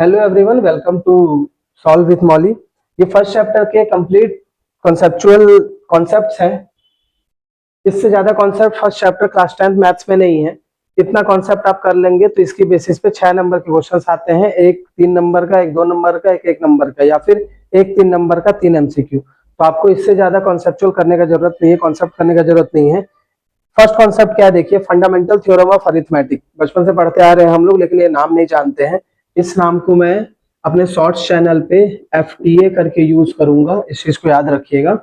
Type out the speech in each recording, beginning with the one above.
Hello everyone, welcome to solve with Molly. ये first chapter के complete conceptual concepts हैं। इससे ज्यादा concept first chapter class 10th maths में नहीं है। इतना कॉन्सेप्ट आप कर लेंगे तो इसकी बेसिस पे 6 नंबर के क्वेश्चंस आते हैं। एक 3 नंबर का, एक 2 नंबर का, एक 1 नंबर का, या फिर एक 3 नंबर का 3 MCQ। तो आपको इससे ज्यादा कॉन्सेप्चुअल करने का जरूरत नहीं है, कॉन्सेप्ट करने का जरूरत नहीं है। फर्स्ट कॉन्सेप्ट क्या है, देखिए, फंडामेंटल थ्योरम ऑफ अरिथमेटिक। बचपन से पढ़ते आ रहे हैं हम लोग, लेकिन ये नाम नहीं जानते हैं। इस नाम को मैं अपने शॉर्ट्स चैनल पे FTA करके यूज करूंगा, इस चीज को याद रखिएगा।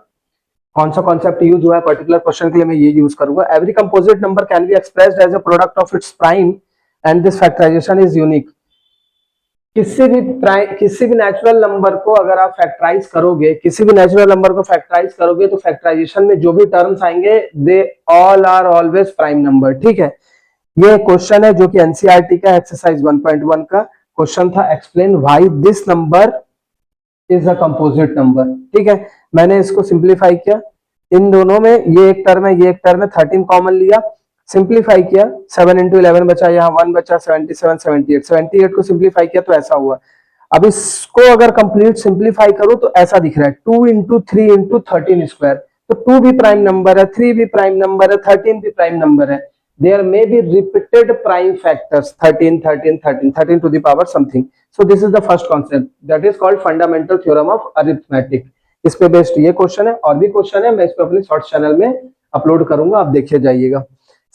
कौन सा कॉन्सेप्ट यूज हुआ है पर्टिकुलर क्वेश्चन के लिए, मैं ये यूज करूंगा। Every composite number can be expressed as a product of its prime and this factorisation is unique. किसी भी नेचुरल नंबर को अगर आप फैक्टराइज करोगे, किसी भी नेचुरल नंबर को फैक्टराइज करोगे, तो फैक्टराइजेशन में जो भी टर्म्स आएंगे they all are always prime number. ठीक है, ये क्वेश्चन है जो कि एनसीईआरटी का एक्सरसाइज 1.1 का क्वेश्चन था। Explain why this number is a composite number. ठीक है, मैंने इसको सिंप्लीफाई किया। इन दोनों में ये एक टर्म है, ये एक टर्म है, 13 कॉमन लिया, सिंप्लीफाई किया। 7 इंटू 11 बचा, यहाँ 1 बचा, 77 78 78 को सिंप्लीफाई किया तो ऐसा हुआ। अब इसको अगर कंप्लीट सिंप्लीफाई करूं तो ऐसा दिख रहा है, 2 इंटू 3 इंटू 13 स्क्वायर। तो 2 भी प्राइम नंबर है, 3 भी प्राइम नंबर है, 13 भी प्राइम नंबर है। There may be repeated prime factors 13 13 13 13 to the power something. So this is the first concept that is called fundamental theorem of arithmetic. इस पे based ये क्वेश्चन है, और भी क्वेश्चन है, मैं इस पे अपने शॉर्ट चैनल में अपलोड करूंगा, आप देखिए जाइएगा।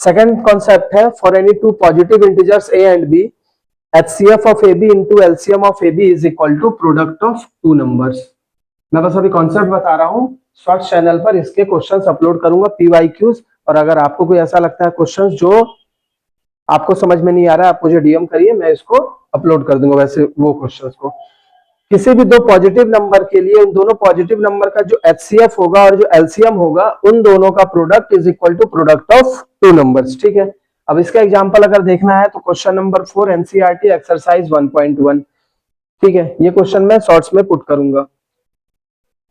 सेकंड कॉन्सेप्ट है, for any two positive integers a and b, HCF of AB into LCM of AB is equal to product of two numbers। मैं बस अभी कॉन्सेप्ट बता रहा हूँ, शॉर्ट चैनल पर इसके क्वेश्चंस अपलोड करूंगा, PYQs। और अगर आपको कोई ऐसा लगता है क्वेश्चंस जो आपको समझ में नहीं आ रहा है, आप मुझे DM करिए, मैं इसको अपलोड कर दूंगा वैसे वो क्वेश्चंस को। किसी भी दो पॉजिटिव नंबर के लिए उन दोनों पॉजिटिव नंबर का जो HCF होगा और जो LCM होगा, उन दोनों का product is equal to product of two numbers. ठीक है, अब इसका एग्जांपल अगर देखना है तो क्वेश्चन नंबर 4 एनसीईआरटी एक्सरसाइज 1.1। ठीक है, ये क्वेश्चन मैं शॉर्ट्स में पुट करूंगा।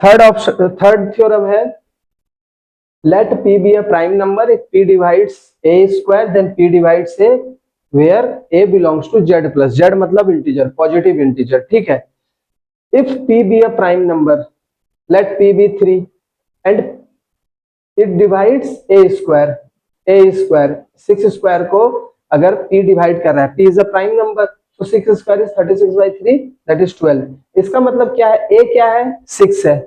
थर्ड थ्योरम है, let P be a prime number if P divides A square then P divides A where A belongs to Z plus, Z मतलब integer, positive integer. ठीक है, if P be a prime number, let P be 3 and it divides A square, A square 6 square को अगर P divide कर रहा है, P is a prime number, तो 6 square is 36 by 3 that is 12। इसका मतलब क्या है, A क्या है, 6 है।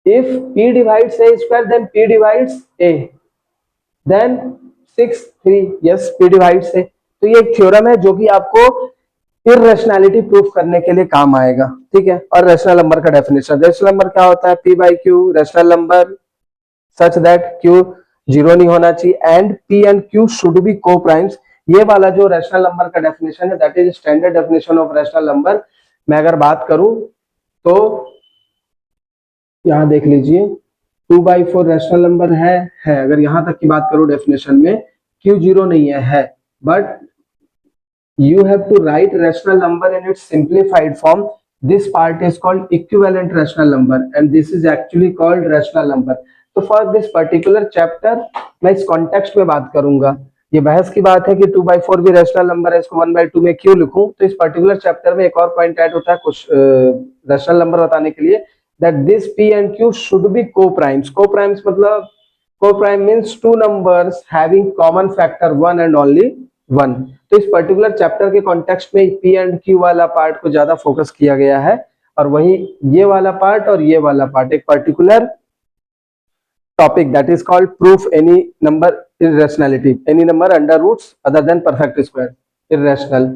If P divides A square then P divides A, then 6 3, yes P divides A। तो ये एक थ्योरम है जो कि आपको इररेशनैलिटी प्रूफ करने के लिए काम आएगा। ठीक है, और रैशनल नंबर का डेफिनेशन, रैशनल नंबर क्या होता है, P by Q rational number such that Q zero नहीं होना चाहिए and P and Q should be को प्राइम्स। ये वाला जो रैशनल नंबर का डेफिनेशन है that is standard definition of rational number. मैं अगर बात करूं तो यहाँ देख लीजिए, 2/4 रैशनल नंबर है। अगर यहां तक की बात करूं डेफिनेशन में, Q जीरो नहीं है, but you have to write rational number in its simplified form. This part is called equivalent rational number and this is actually called rational number। तो for this particular chapter मैं इस context में बात करूंगा। ये बहस की बात है कि 2/4 भी रैशनल नंबर है, इसको 1/2 में क्यों लिखूं। तो इस पर्टिकुलर चैप्टर में एक और पॉइंट ऐड होता है कुछ रैशनल नंबर बताने के लिए, that this P and Q should be को प्राइम्स। को प्राइम्स मतलब co-prime means two numbers having common factor 1 and only 1। तो इस पर्टिकुलर चैप्टर के कॉन्टेक्स्ट में P एंड Q वाला पार्ट को ज्यादा फोकस किया गया है, और वही ये वाला पार्ट और ये वाला पार्ट एक particular topic that is called proof any number irrationality, any number under roots other than perfect square irrational.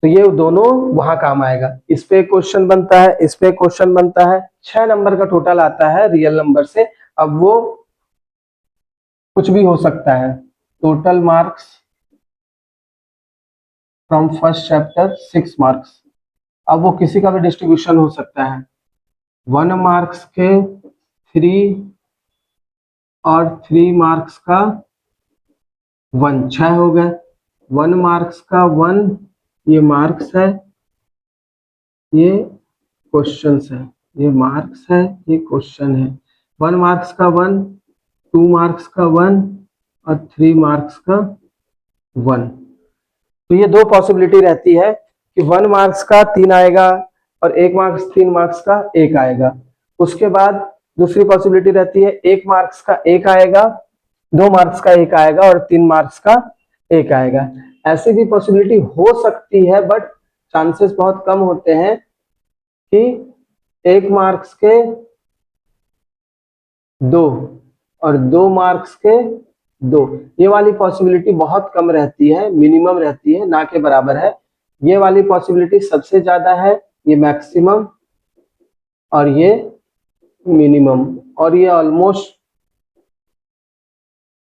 तो ये दोनों वहां काम आएगा। इस पे क्वेश्चन बनता है, इस पे क्वेश्चन बनता है, 6 नंबर का टोटल आता है रियल नंबर से। अब वो कुछ भी हो सकता है, total marks from first chapter 6 marks. अब वो किसी का भी डिस्ट्रीब्यूशन हो सकता है, 1 मार्क्स के 3 और 3 मार्क्स का 1, 6 हो गए। 1 मार्क्स का 1 ये मार्क्स है, ये क्वेश्चंस है, ये मार्क्स है, ये क्वेश्चन है। 1 मार्क्स का 1, 2 मार्क्स का 1 और 3 मार्क्स का 1। तो ये दो पॉसिबिलिटी रहती है कि 1 मार्क्स का 3 आएगा और 1 मार्क्स 3 मार्क्स का 1 आएगा। उसके बाद दूसरी पॉसिबिलिटी रहती है 1 मार्क्स का 1 आएगा, 2 मार्क्स का 1 आएगा और 3 मार्क्स का 1 आएगा। ऐसी भी पॉसिबिलिटी हो सकती है, बट चांसेस बहुत कम होते हैं कि 1 मार्क्स के 2 और 2 मार्क्स के 2, ये वाली पॉसिबिलिटी बहुत कम रहती है, मिनिमम रहती है, ना के बराबर है। ये वाली पॉसिबिलिटी सबसे ज्यादा है, ये मैक्सिमम और ये मिनिमम, और ये ऑलमोस्ट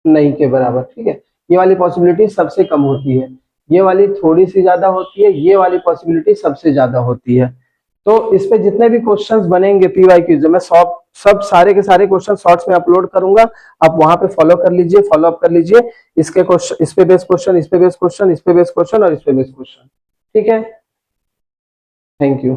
नहीं के बराबर। ठीक है, ये वाली पॉसिबिलिटी सबसे कम होती है, ये वाली थोड़ी सी ज्यादा होती है, ये वाली पॉसिबिलिटी सबसे ज्यादा होती है। तो इस पे जितने भी क्वेश्चंस बनेंगे PYQ, मैं सब सारे के सारे क्वेश्चन शॉर्ट्स में अपलोड करूंगा, आप वहां पे फॉलो कर लीजिए, फॉलो अप कर लीजिए। इसके क्वेश्चन, इस पे बेस्ड क्वेश्चन, इस पे बेस्ड क्वेश्चन, इस पे बेस्ड क्वेश्चन और इस पे बेस्ड क्वेश्चन। ठीक है, थैंक यू।